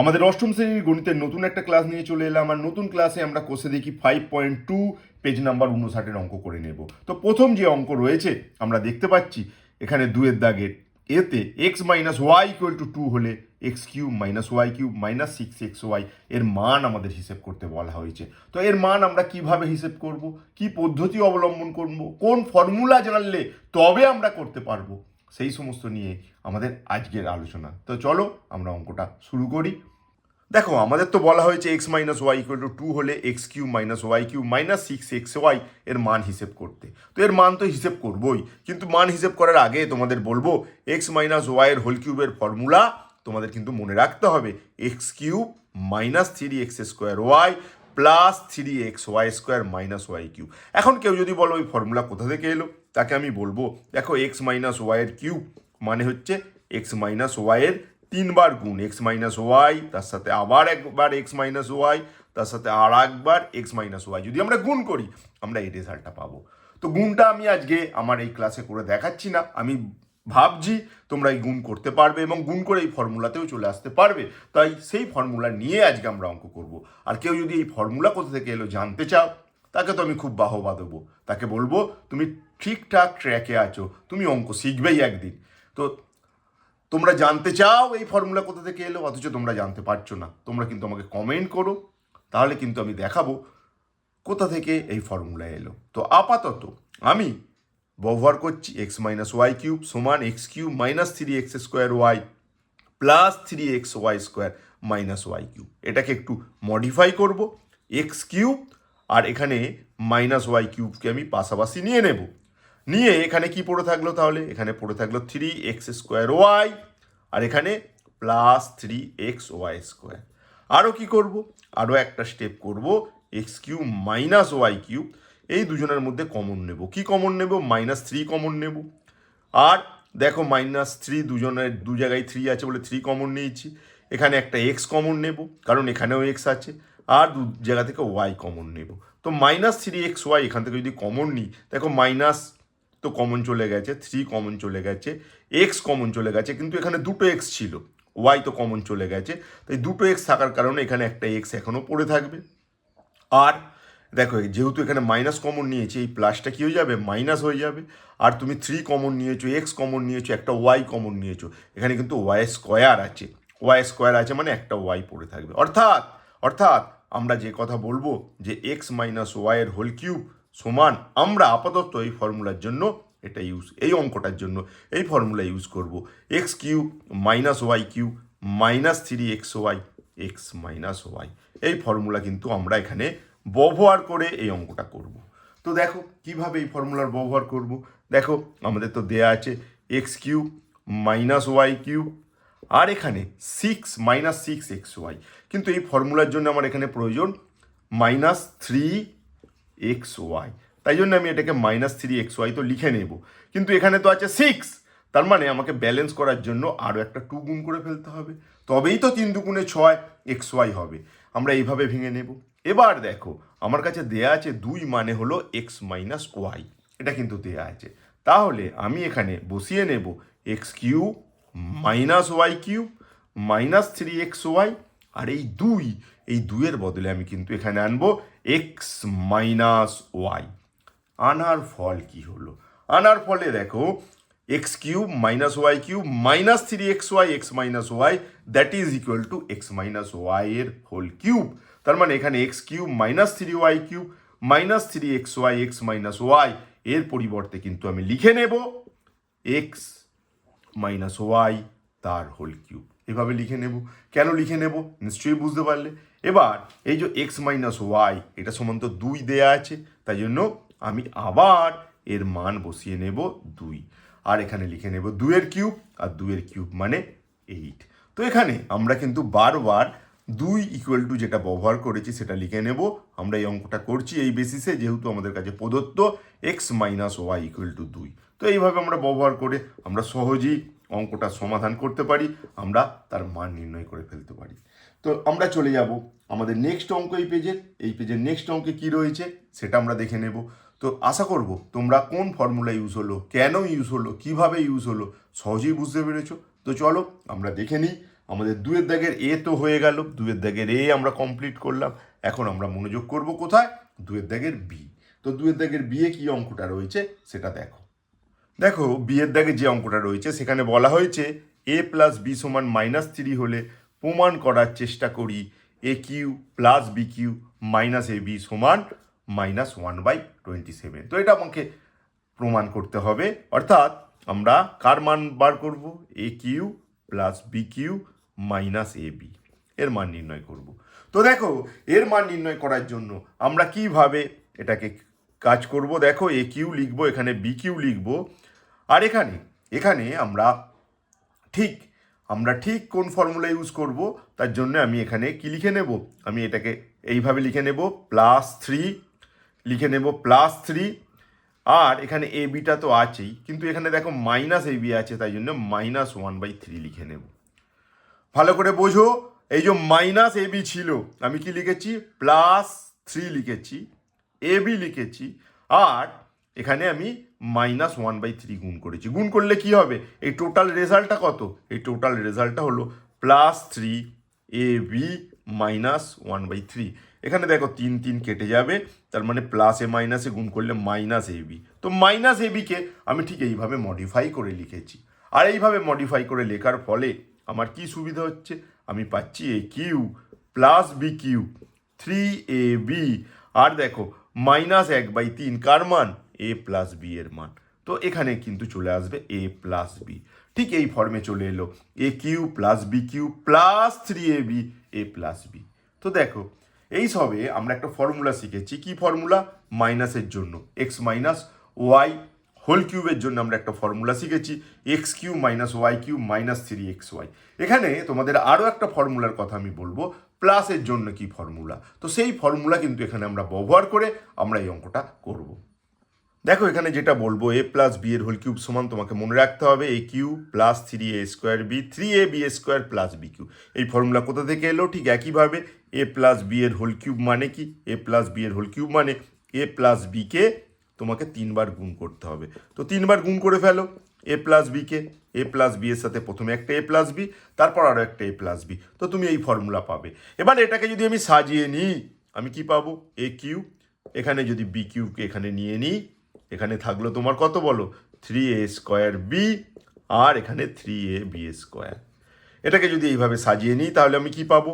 আমাদের অষ্টম শ্রেণীর গণিতের নতুন একটা ক্লাস নিয়ে চলে এলাম। আর নতুন ক্লাসে আমরা কোষে দেখি 5.2 পেজ নাম্বার 59 অঙ্ক করে নেব। তো প্রথম যে অঙ্ক রয়েছে আমরা দেখতে পাচ্ছি এখানে 2-এর দাগের এতে x minus y equal to 2 হলে x cube minus y cube minus 6xy এর মান আমাদের হিসেব করতে বলা হয়েছে। তো এর মান আমরা কিভাবে হিসেব করব, কি পদ্ধতি অবলম্বন করব, কোন ফর্মুলা জানলে তবে আমরা করতে পারবো, সেই সমস্ত নিয়ে আমাদের আজকের আলোচনা। তো চলো আমরা অঙ্কটা শুরু করি। দেখো, আমাদের তো বলা হয়েছে x minus y equal to 2 হলে x cube minus y cube minus 6xy এর মান হিসেব করতে। তো এর মান তো হিসেব করবোই, কিন্তু মান হিসেব করার আগে তোমাদের বলবো এক্স মাইনাস ওয়াই এর হোল কিউবের ফর্মুলা তোমাদের কিন্তু মনে রাখতে হবে। X cube minus 3x² y plus 3xy² minus y cube. এখন কেউ যদি বলো ওই ফর্মুলা কোথা থেকে এলো, তাকে আমি বলবো দেখো এক্স মাইনাস ওয়াই এর কিউব মানে হচ্ছে এক্স মাইনাস ওয়াই এর 3 বার গুণ এক্স মাইনাস ওয়াই, তার সাথে আবার একবার এক্স মাইনাস ওয়াই, তার সাথে আর একবার এক্স মাইনাস ওয়াই। যদি আমরা গুণ করি আমরা এই রেজাল্টটা পাবো। তো গুণটা আমি আজকে আমার এই ক্লাসে করে দেখাচ্ছি না, আমি ভাবছি তোমরা এই গুণ করতে পারবে এবং গুণ করে এই ফর্মুলাতেও চলে আসতে পারবে। তাই সেই ফর্মুলা নিয়ে আজকে আমরা অঙ্ক করব। আর কেউ যদি এই ফর্মুলা কোথা থেকে এলো জানতে চাও, তাকে তো আমি খুব বাহবা দেবো, তাকে বলবো তুমি ঠিকঠাক ট্র্যাকে আছো, তুমি অঙ্ক শিখবেই একদিন। তো তোমরা জানতে চাও এই ফর্মুলা কোথা থেকে এলো, অথচ তোমরা জানতে পারছো না, তোমরা কিন্তু আমাকে কমেন্ট করো, তাহলে কিন্তু আমি দেখাবো কোথা থেকে এই ফর্মুলা এলো। তো আপাতত আমি ব্যবহার করছি এক্স মাইনাস ওয়াই কিউব সমান x cube minus 3x² y plus 3xy² minus y cube. এটাকে একটু মডিফাই করব, এক্স কিউব আর এখানে মাইনাস ওয়াই কিউবকে আমি পাশাপাশি নিয়ে নেব। নিয়ে এখানে কি পড়ে থাকলো, তাহলে এখানে পড়ে থাকলো 3x² ওয়াই আর এখানে প্লাস 3xy²। আরও কি করব, আরও একটা স্টেপ করব, x cube minus y cube, এই দুজনের মধ্যে কমন নেব। কি কমন নেব, -3 কমন নেব। আর দেখো -3 দুজনের দু জায়গায় 3 আছে বলে 3 কমন নিয়েছি। এখানে একটা এক্স কমন নেব কারণ এখানেও এক্স আছে, আর দু জায়গা থেকে ওয়াই কমন নেব। তো -3xy এখান থেকে যদি কমন নিই, দেখো মাইনাস তো কমন চলে গেছে, 3 কমন চলে গেছে, এক্স কমন চলে গেছে, কিন্তু এখানে দুটো এক্স ছিল, ওয়াই তো কমন চলে গেছে। তাই দুটো এক্স থাকার কারণে এখানে একটা এক্স এখনও পড়ে থাকবে। আর দেখো যেহেতু এখানে মাইনাস কমন নিয়েছি, এই প্লাসটা কি হয়ে যাবে, মাইনাস হয়ে যাবে। আর তুমি 3 কমন নিয়েছো, এক্স কমন নিয়েছো, একটা ওয়াই কমন নিয়েছো, এখানে কিন্তু ওয়াই² আছে, ওয়াই² আছে মানে একটা ওয়াই পড়ে থাকবে। অর্থাৎ অর্থাৎ আমরা যে কথা বলবো যে এক্স মাইনাস ওয়াই এর হোল কিউব সমান, আমরা আপাতত এই ফর্মুলার জন্য এটা এই অঙ্কটার জন্য এই ফর্মুলা ইউজ করব, x cube minus y cube minus 3xy x minus y. এই ফর্মুলা কিন্তু আমরা এখানে ব্যবহার করে এই অঙ্কটা করব। তো দেখো কিভাবে এই ফর্মুলার ব্যবহার করব। দেখো আমাদের তো দেয়া আছে x cube minus y cube আর এখানে মাইনাস 6xy, কিন্তু এই ফর্মুলার জন্য আমার এখানে প্রয়োজন -3xy, তাই জন্য আমি এটাকে -3xy তো লিখে নেব। কিন্তু এখানে তো আছে 6, তার মানে আমাকে ব্যালেন্স করার জন্য আরও একটা 2 গুণ করে ফেলতে হবে, তবেই তো 3 দুগুণে 6 xy হবে। আমরা এইভাবে ভেঙে নেব। এবার দেখো আমার কাছে দেয়া আছে 2 মানে হলো x মাইনাস ওয়াই, এটা কিন্তু দেয়া আছে। তাহলে আমি এখানে বসিয়ে নেব x cube minus y cube minus 3xy, আর এই 2-এর বদলে আমি কিন্তু এখানে আনবো এক্স মাইনাস ওয়াই। আনার ফল কি হলো, আনার ফলে দেখো x cube minus y cube minus 3xy x minus y that is equal to x minus y এর হোল কিউব। তার মানে এখানে x cube minus 3y cube minus 3xy x minus y এর পরিবর্তে কিন্তু আমি লিখে নেব এক্স মাইনাস ওয়াই তার হোল কিউব। এভাবে লিখে নেব। কেন লিখে নেব নিশ্চয়ই বুঝতে পারলে। এবার এই যে এক্স মাইনাস ওয়াই এটা সমান তো 2 দেয়া আছে, তাই জন্য আমি আবার এর মান বসিয়ে নেব 2, আর এখানে লিখে নেব 2 এর কিউব, আর 2 এর কিউব মানে 8। তো এখানে আমরা কিন্তু বারবার 2 ইকুয়াল টু যেটা ব্যবহার করেছি সেটা লিখে নেব। আমরা এই অঙ্কটা করছি এই বেসিসে, যেহেতু আমাদের কাছে প্রদত্ত x minus y equal to 2। তো এইভাবে আমরা ব্যবহার করে আমরা সহজেই অঙ্কটা সমাধান করতে পারি, আমরা তার মান নির্ণয় করে ফেলতে পারি। তো আমরা চলে যাব আমাদের নেক্সট অঙ্ক এই পেজের নেক্সট অঙ্কে কি রয়েছে সেটা আমরা দেখে নেব। তো আশা করব তোমরা কোন ফর্মুলা ইউজ হলো, কেন ইউজ হলো, কিভাবে ইউজ হলো সহজেই বুঝতে পেরেছো। তো চলো আমরা দেখে নিই আমাদের 2-এর দাগের এ তো হয়ে গেল, 2-এর দাগের এ আমরা কমপ্লিট করলাম। এখন আমরা মনোযোগ করব কোথায়? 2-এর দাগের বি। তো 2-এর দাগের বি এ কী অঙ্কটা রয়েছে সেটা দেখো। দেখো বিয়ের দাগে যে অঙ্কটা রয়েছে সেখানে বলা হয়েছে এ প্লাস বি সমান -3 হলে প্রমাণ করার চেষ্টা করি a cube plus b cube minus a b সমান -1/27। তো এটা আমাকে প্রমাণ করতে হবে, অর্থাৎ আমরা কার মান বার করব? A cube plus b cube minus a b, এর মান নির্ণয় করব। তো দেখো এর মান নির্ণয় করার জন্য আমরা কিভাবে এটাকে কাজ করব, দেখো এ কিউ লিখবো, এখানে বি কিউ লিখবো, আর এখানে আমরা ঠিক কোন ফর্মুলা ইউজ করব তার জন্য আমি এখানে কি লিখে নেব, আমি এটাকে এইভাবে লিখে নেব +3 আর এখানে এ বিটা তো আছেই, কিন্তু এখানে দেখো মাইনাস এ বি আছে, তাই জন্য -1/3 লিখে নেব। ভালো করে বোঝো, এই যে মাইনাস এ বি ছিল, আমি কি লিখেছি? +3 লিখেছি, এ বি লিখেছি, আর এখানে আমি -1/3 গুণ করেছি। গুণ করলে কি হবে? এই টোটাল রেজাল্টটা কত? এই টোটাল রেজাল্টটা হলো +3 এ বি -1/3। এখানে দেখো 3 কেটে যাবে, তার মানে প্লাসে মাইনাসে গুণ করলে মাইনাস এ বি। তো মাইনাস এ বিকে আমি ঠিক এইভাবে মডিফাই করে লিখেছি, আর এইভাবে মডিফাই করে লেখার ফলে আমার কি সুবিধা হচ্ছে? আমি পাচ্ছি a cube plus b cube 3ab, আর দেখো -1/3 কার মান? এ প্লাস বি এর মান। তো এখানে কিন্তু চলে আসবে এ প্লাস বি, ঠিক এই ফর্মে চলে এলো a cube plus b cube plus 3ab a plus b. তো দেখো এই সবে আমরা একটা ফর্মুলা শিখেছি, কি ফর্মুলা? মাইনাসের জন্য এক্স মাইনাস ওয়াই হোল কিউবের জন্য আমরা একটা ফর্মুলা শিখেছি, x cube minus y cube -3xy। এখানে তোমাদের আরও একটা ফর্মুলার কথা আমি বলবো, প্লাসের জন্য কি ফর্মুলা। তো সেই ফর্মুলা কিন্তু এখানে আমরা ব্যবহার করে আমরা এই অঙ্কটা করব। দেখো এখানে যেটা বলবো, এ প্লাস বি এর হোল কিউব সমান, তোমাকে মনে রাখতে হবে a cube plus 3a² b 3ab² plus b cube. এই ফর্মুলা কোথা থেকে এলো? ঠিক একইভাবে এ প্লাস বি এর হোল কিউব মানে কি? এ প্লাস বি এর হোল কিউব মানে এ প্লাস বিকে তোমাকে 3বার গুণ করতে হবে। তো 3বার গুণ করে ফেলো এ প্লাস বিকে। এ প্লাস বি এর সাথে প্রথমে একটা এ প্লাস বি, তারপর আরও একটা এ প্লাস বি। তো তুমি এই ফর্মুলা পাবে। এবার এটাকে যদি আমি সাজিয়ে নিই, আমি কি পাবো? এ কিউ, এখানে যদি বি কিউকে এখানে নিয়ে নিই, এখানে থাকলো তোমার কত বলো? 3a² বি, আর এখানে 3ab²। এটাকে যদি এইভাবে সাজিয়ে নিই তাহলে আমি কি পাবো?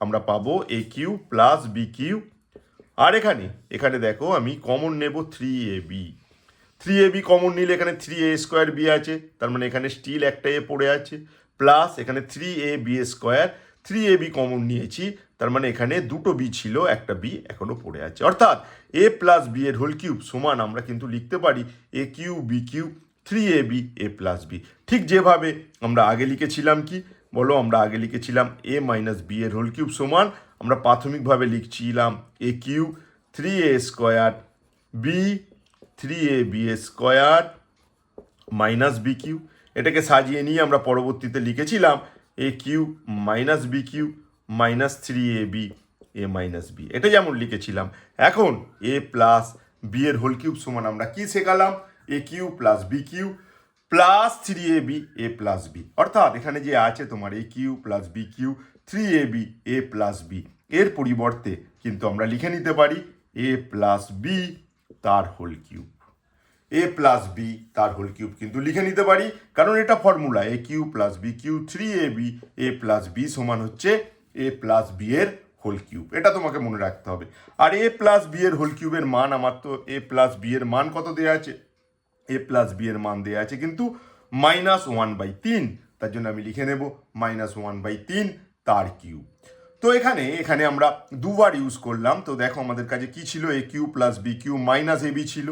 আমরা পাবো এ কিউ প্লাস বি কিউ, আর এখানে দেখো আমি কমন নেব 3ab কমন নিলে এখানে 3a² বি আছে, তার মানে এখানে স্টিল একটা এ পড়ে আছে, প্লাস এখানে 3ab², 3ab কমন নিয়েছি, তার মানে এখানে দুটো বি ছিল, একটা বি এখনো পড়ে আছে, অর্থাৎ এ প্লাস বি এর হোল কিউব সমান আমরা কিন্তু লিখতে পারি a Q B cube 3ab a plus B. ঠিক যেভাবে আমরা আগে লিখেছিলাম, কি বলো? আমরা আগে লিখেছিলাম এ মাইনাস বি এর হোল কিউব সমান, আমরা প্রাথমিকভাবে লিখছিলাম a cube 3a² b 3ab² minus b cube. এটাকে সাজিয়ে নিয়ে আমরা পরবর্তীতে লিখেছিলাম a cube minus b cube -3ab a minus b. এটা যেমন লিখেছিলাম। এখন এ প্লাস বি এর হোল কিউব সমান আমরা কি শেখালাম? A cube plus b cube plus 3ab a plus b, অর্থাৎ এখানে যে আছে তোমার a cube plus b cube 3ab a plus b, এর পরিবর্তে কিন্তু আমরা লিখে নিতে পারি এ প্লাস বি তার whole cube. A plus b তার হোল কিউব কিন্তু লিখে নিতে পারি, কারণ এটা formula a cube plus b cube 3ab a plus b সমান হচ্ছে এ প্লাস বি এর হোল কিউব। এটা তোমাকে মনে রাখতে হবে। আর এ প্লাস বি এর হোল কিউবের মান, আমার তো এ প্লাস বি এর মান কত দেওয়া আছে? এ প্লাস বি এর মান দেওয়া আছে কিন্তু -1/3, তার জন্য আমি লিখে নেব -1/3 তার কিউব। তো এখানে আমরা দুবার ইউজ করলাম। তো দেখো আমাদের কাছে কি ছিল? A cube plus b cube minus a b ছিল।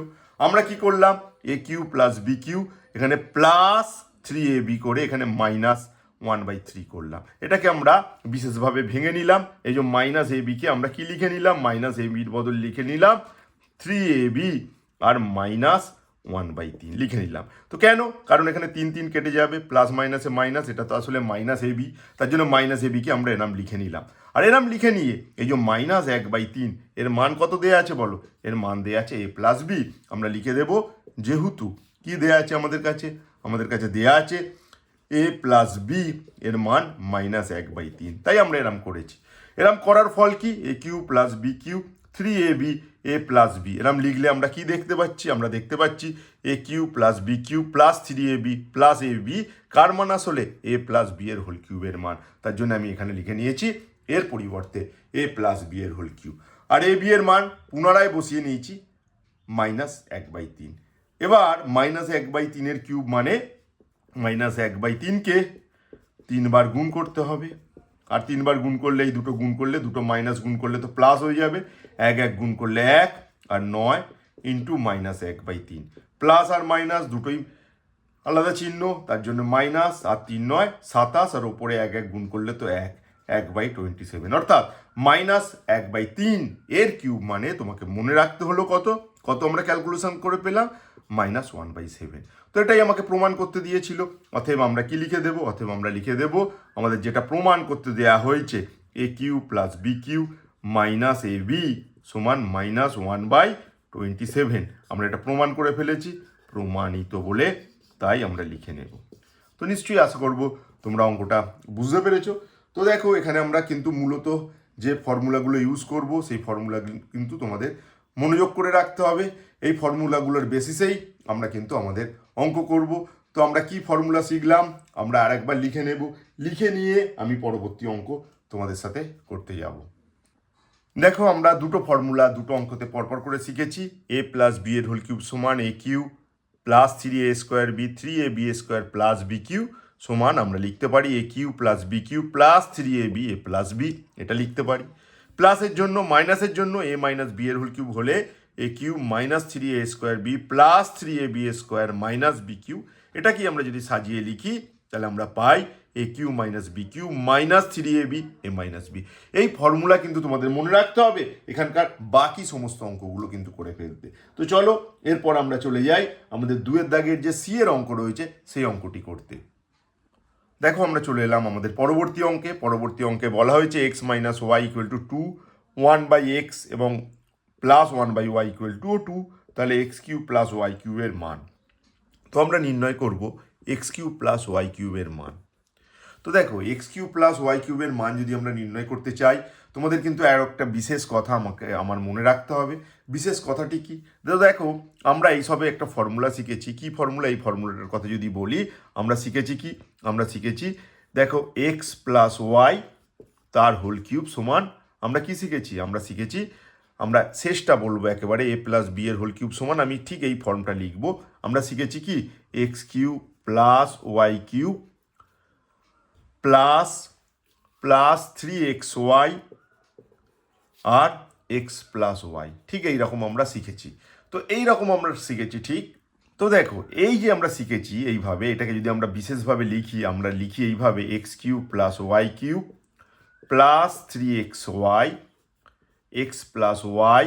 আমরা কি করলাম? A cube plus b cube এখানে প্লাস 3ab করে এখানে -1/3 করলাম। এটাকে আমরা বিশেষভাবে ভেঙে নিলাম। এই যে মাইনাস এ বিকে আমরা কি লিখে নিলাম? মাইনাস এ বির বদল লিখে নিলাম 3ab আর -1/3 লিখে নিলাম। তো কেন? কারণ এখানে 3 কেটে যাবে, প্লাস মাইনাসে মাইনাস, এটা তো আসলে মাইনাস এবি, তার জন্য মাইনাস এবিকে আমরা এনাম লিখে নিলাম। আর এনাম লিখে নিয়ে এই যে -1/3 এর মান কত দেয়া আছে বলো? এর মান দেয়া আছে এ প্লাস বি। আমরা লিখে দেব, যেহেতু কি দেয়া আছে আমাদের কাছে? আমাদের কাছে দেয়া আছে এ প্লাস বি এর মান -1/3। তাই আমরা এরম করেছি। এরম করার ফল কি? A cube plus b cube 3ab a plus b. এরম লিখলে আমরা কি দেখতে পাচ্ছি? আমরা দেখতে পাচ্ছি a cube plus b cube plus 3ab plus a b কার মান আসলে? এ প্লাস বি এর হোল কিউবের মান। তার জন্য আমি এখানে লিখে নিয়েছি এর পরিবর্তে এ প্লাস বি এর হোল কিউব। আর এ বি এর মান পুনরায় বসিয়ে নিয়েছি -1/3। এবার -1/3 কিউব মানে -1/3কে 3বার গুণ করতে হবে। আর 3বার গুণ করলে এই দুটো গুণ করলে, দুটো মাইনাস গুণ করলে তো প্লাস হয়ে যাবে। 1 গুণ করলে 1 আর 9 ইন্টু -1/3। প্লাস আর মাইনাস দুটোই আলাদা চিহ্ন, তার জন্য মাইনাস, আর 3 9 27, আর ওপরে 1 গুণ করলে তো 1/27। অর্থাৎ -1/3 এর কিউব মানে তোমাকে মনে রাখতে হলো কত আমরা ক্যালকুলেশন করে পেলাম -1/7। তো এটাই আমাকে প্রমাণ করতে দিয়েছিল। অতএব আমরা কি লিখে দেব? অতএব আমরা লিখে দেব আমাদের যেটা প্রমাণ করতে দেয়া হয়েছে a cube plus b cube minus a b সমান -1/27। আমরা এটা প্রমাণ করে ফেলেছি, প্রমাণিত বলে তাই আমরা লিখে নেব। তো নিশ্চয়ই আশা করব তোমরা অঙ্কটা বুঝতে পেরেছো। তো দেখো এখানে আমরা কিন্তু মূলত যে ফর্মুলাগুলো ইউজ করব সেই ফর্মুলাগুলো কিন্তু তোমাদের মনোযোগ করে রাখতে হবে। এই ফর্মুলাগুলোর বেসিসেই আমরা কিন্তু আমাদের অঙ্ক করব। তো আমরা কি ফর্মুলা শিখলাম আমরা আরেকবার লিখে নেব, লিখে নিয়ে আমি পরবর্তী অঙ্ক তোমাদের সাথে করতে যাব। দেখো আমরা দুটো ফর্মুলা দুটো অঙ্কতে পরপর করে শিখেছি। এ প্লাস বি এর হোল কিউব সমান a cube plus 3a square b 3ab square plus b cube সমান আমরা লিখতে পারি a cube plus b cube plus 3ab a plus b. এটা লিখতে পারি। প্লাসের জন্য মাইনাসের জন্য এ মাইনাস বি এর হোল কিউব হলে a cube minus 3a square b plus 3ab square minus b cube. এটা কি আমরা যদি সাজিয়ে লিখি তাহলে আমরা পাই a cube minus b cube minus 3ab a minus b. এই ফর্মুলা কিন্তু তোমাদের মনে রাখতে হবে এখানকার বাকি সমস্ত অঙ্কগুলো কিন্তু করে ফেলতে। তো চলো এরপর আমরা চলে যাই আমাদের 2 দাগের যে সি এর অঙ্ক রয়েছে সেই অঙ্কটি করতে। দেখো আমরা চলে এলাম আমাদের পরবর্তী অঙ্কে। পরবর্তী অঙ্কে বলা হয়েছে x minus y equal to 2, 1/x এবং প্লাস 1/y ইকুয়াল টু 2। তাহলে এক্স কিউব প্লাস ওয়াই কিউবের মান। তো আমরা নির্ণয় করব এক্স কিউব প্লাস ওয়াই কিউবের মান। তো দেখো এক্স কিউব প্লাস ওয়াই কিউবের মান যদি আমরা নির্ণয় করতে চাই তোমাদের কিন্তু আর একটা বিশেষ কথা আমার মনে রাখতে হবে। বিশেষ কথাটি কি? দেখো আমরা এইসবে একটা ফর্মুলা শিখেছি। কি ফর্মুলা? এই ফর্মুলাটার কথা যদি বলি আমরা শিখেছি কি? আমরা শিখেছি দেখো এক্স প্লাস ওয়াই তার হোল কিউব সমান আমরা কি শিখেছি? আমরা শিখেছি আমরা শেষটা বলবো একেবারে এ প্লাস বি এর হোল কিউব সমান আমি ঠিক এই ফর্মটা লিখব। আমরা শিখেছি কি x cube plus y cube plus 3xy আর এক্স প্লাস ওয়াই। ঠিক এইরকম আমরা শিখেছি। তো এইরকম আমরা শিখেছি ঠিক। তো দেখো এই যে আমরা শিখেছি এইভাবে, এটাকে যদি আমরা বিশেষভাবে লিখি আমরা লিখি এইভাবে x cube plus y cube plus 3xy x plus y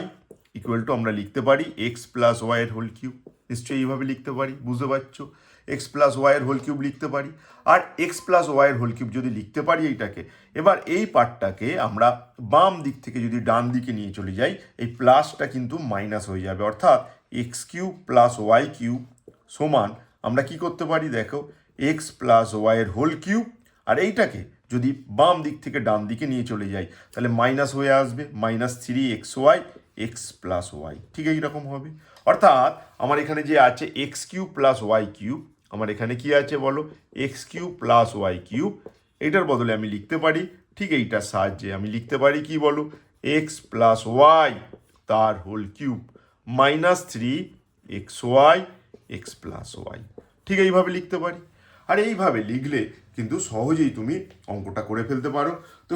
equal to আমরা লিখতে পারি এক্স প্লাস ওয়াই এর হোল কিউব। নিশ্চয়ই এইভাবে লিখতে পারি, বুঝতে পারছো? এক্স প্লাস ওয়াইয়ের হোল কিউব লিখতে পারি। আর এক্স প্লাস ওয়াইয়ের হোল কিউব যদি লিখতে পারি এইটাকে, এবার এই পার্টটাকে আমরা বাম দিক থেকে যদি ডান দিকে নিয়ে চলে যাই এই প্লাসটা কিন্তু মাইনাস হয়ে যাবে। অর্থাৎ x cube plus y cube সমান আমরা কি করতে পারি দেখো এক্স প্লাস ওয়াইয়ের হোল কিউব, আর এইটাকে যদি বাম দিক থেকে ডান দিকে নিয়ে চলে যাই তাহলে মাইনাস হয়ে আসবে -3xy এক্স প্লাস ওয়াই। ঠিক এইরকম হবে। অর্থাৎ আমার এখানে যে আছে x cube plus y cube, আমার এখানে কি আছে বলো x cube plus y cube. এইটার বদলে আমি লিখতে পারি ঠিক এইটার সাহায্যে আমি লিখতে পারি কি বলো এক্স প্লাস ওয়াই তার whole cube -3xy x plus y. ঠিক এইভাবে লিখতে পারি। আর এইভাবে লিখলে কিন্তু সহজেই তুমি অঙ্কটা করে ফেলতে পারো। তো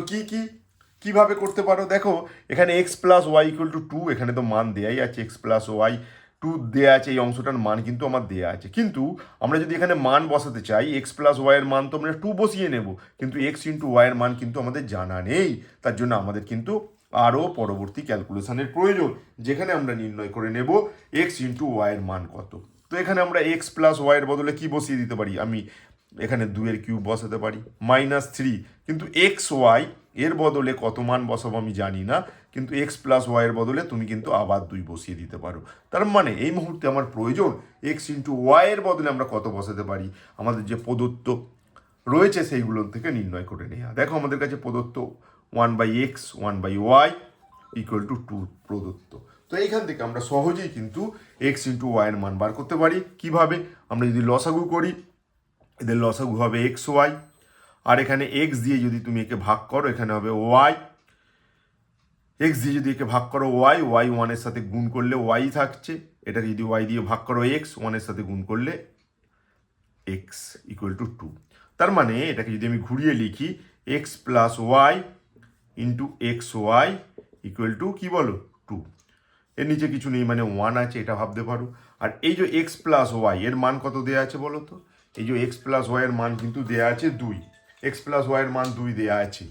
কিভাবে করতে পারো দেখো এখানে x plus y equal to 2, এখানে তো মান দেয়াই আছে এক্স প্লাস ওয়াই 2 দেয়া আছে, এই অংশটার মান কিন্তু আমার দেয়া আছে। কিন্তু আমরা যদি এখানে মান বসাতে চাই এক্স প্লাস ওয়াইয়ের মান তো আমরা 2 বসিয়ে নেব, কিন্তু এক্স ইন্টু ওয়াইয়ের মান কিন্তু আমাদের জানা নেই। তার জন্য আমাদের কিন্তু আরও পরবর্তী ক্যালকুলেশনের প্রয়োজন, যেখানে আমরা নির্ণয় করে নেব এক্স ইন্টু ওয়াইয়ের মান কত। তো এখানে আমরা এক্স প্লাস ওয়াইয়ের বদলে কি বসিয়ে দিতে পারি? আমি এখানে 2 কিউব বসাতে পারি -3, কিন্তু এক্স ওয়াই এর বদলে কত মান বসাবো আমি জানি না, কিন্তু এক্স প্লাস ওয়াইয়ের বদলে তুমি কিন্তু আবার 2 বসিয়ে দিতে পারো। তার মানে এই মুহূর্তে আমার প্রয়োজন এক্স ইন্টু ওয়াইয়ের বদলে আমরা কত বসাতে পারি। আমাদের যে প্রদত্ত রয়েছে সেইগুলোর থেকে নির্ণয় করে নেওয়া। দেখো আমাদের কাছে প্রদত্ত 1/x 1/y ইকুয়াল টু 2 প্রদত্ত। তো এইখান থেকে আমরা সহজেই কিন্তু x ইন্টু ওয়াই এর মান বার করতে পারি। কিভাবে? আমরা যদি লসাগু করি, এদের লসাগু হবে এক্স ওয়াই, আর এখানে এক্স দিয়ে যদি তুমি একে ভাগ করো এখানে হবে ওয়াই, এক্স দিয়ে যদি একে ভাগ করো ওয়াই, ওয়াই ওয়ানের সাথে গুণ করলে ওয়াই থাকছে, এটাকে যদি ওয়াই দিয়ে ভাগ করো এক্স, ওয়ানের সাথে গুণ করলে এক্স ইকুয়াল টু 2। তার মানে এটাকে যদি আমি ঘুরিয়ে লিখি x plus y into x y equal to কী বলো 2। এর নিচে কিছু নেই মানে 1 আছে, এটা ভাবতে পারো। আর এই যে এক্স প্লাস ওয়াই এর মান কত দেওয়া আছে বলো তো? এই যে এক্স প্লাস ওয়াই এর মান কিন্তু দেওয়া আছে 2, এক্স প্লাস ওয়াই এর মান 2 দেওয়া আছে।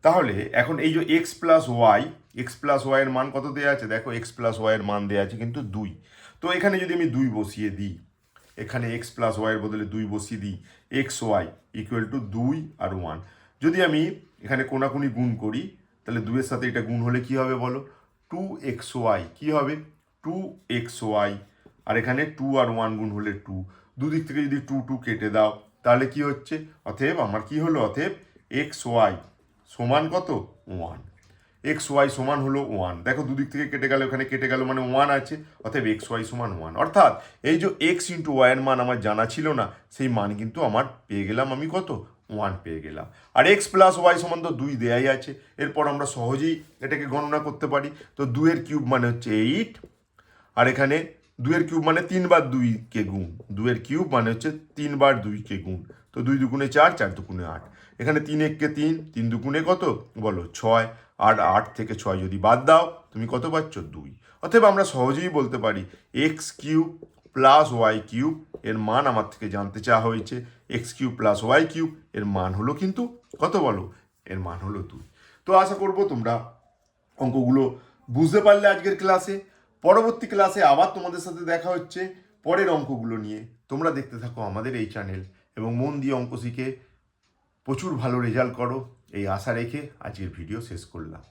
তাহলে এখন এই যে এক্স প্লাস ওয়াই এর মান কত দেওয়া আছে? দেখো এক্স প্লাস ওয়াই এর মান দেওয়া আছে কিন্তু 2। তো এখানে যদি আমি 2 বসিয়ে দিই, এখানে এক্স প্লাস ওয়াই এর বদলে 2 বসিয়ে দিই, এক্স ওয়াই ইকুয়াল টু 2 আর 1। যদি আমি এখানে কোনাকুনি গুণ করি তাহলে 2 এর সাথে এটা গুণ হলে কি হবে বলো? 2xy কি হবে? 2xy। আর এখানে 2 আর 1 গুণ হলে 2, দুদিক থেকে যদি 2 2 কেটে দাও তাহলে কি হচ্ছে? অতএব আমার কি হলো? অতএব xy সমান কত? 1। xy সমান হলো 1। দেখো দুদিক থেকে কেটে গেল, এখানে কেটে গেল মানে 1 আছে, অতএব xy সমান 1। অর্থাৎ এই যে x ইন্টু ওয়াই এর মান আমার জানা ছিল না, সেই মান কিন্তু আমার পেয়ে গেলাম আমি কত? 1 পেয়ে গেলাম। আর এক্স প্লাস ওয়াই সমান তো 2 দেয়াই আছে। এরপর আমরা সহজেই এটাকে গণনা করতে পারি। তো 2 এর কিউব মানে হচ্ছে 8, আর এখানে 2 এর কিউব মানে 3 বার 2কে গুণ, 2 এর কিউব মানে হচ্ছে 3 বার 2কে গুণ। তো 2 দুগুণে 4, 4 দুগুণে 8। এখানে 3 এককে 3, 3 দুগুণে কত বলো? 6। আর 8 থেকে 6 যদি বাদ দাও তুমি কত পাচ্ছ? 2। অতএব আমরা সহজেই বলতে পারি x cube plus y cube এর মান আমার থেকে জানতে চাওয়া হয়েছে। X cube plus y cube এর মান হলো কিন্তু কত বলো? এর মান হলো 2। তো আশা করবো তোমরা অঙ্কগুলো বুঝতে পারলে আজকের ক্লাসে। পরবর্তী ক্লাসে আবার তোমাদের সাথে দেখা হচ্ছে পরের অঙ্কগুলো নিয়ে। তোমরা দেখতে থাকো আমাদের এই চ্যানেল এবং মন দিয়ে অঙ্ক শিখে প্রচুর ভালো রেজাল্ট করো, এই আশা রেখে আজকের ভিডিও শেষ করলাম।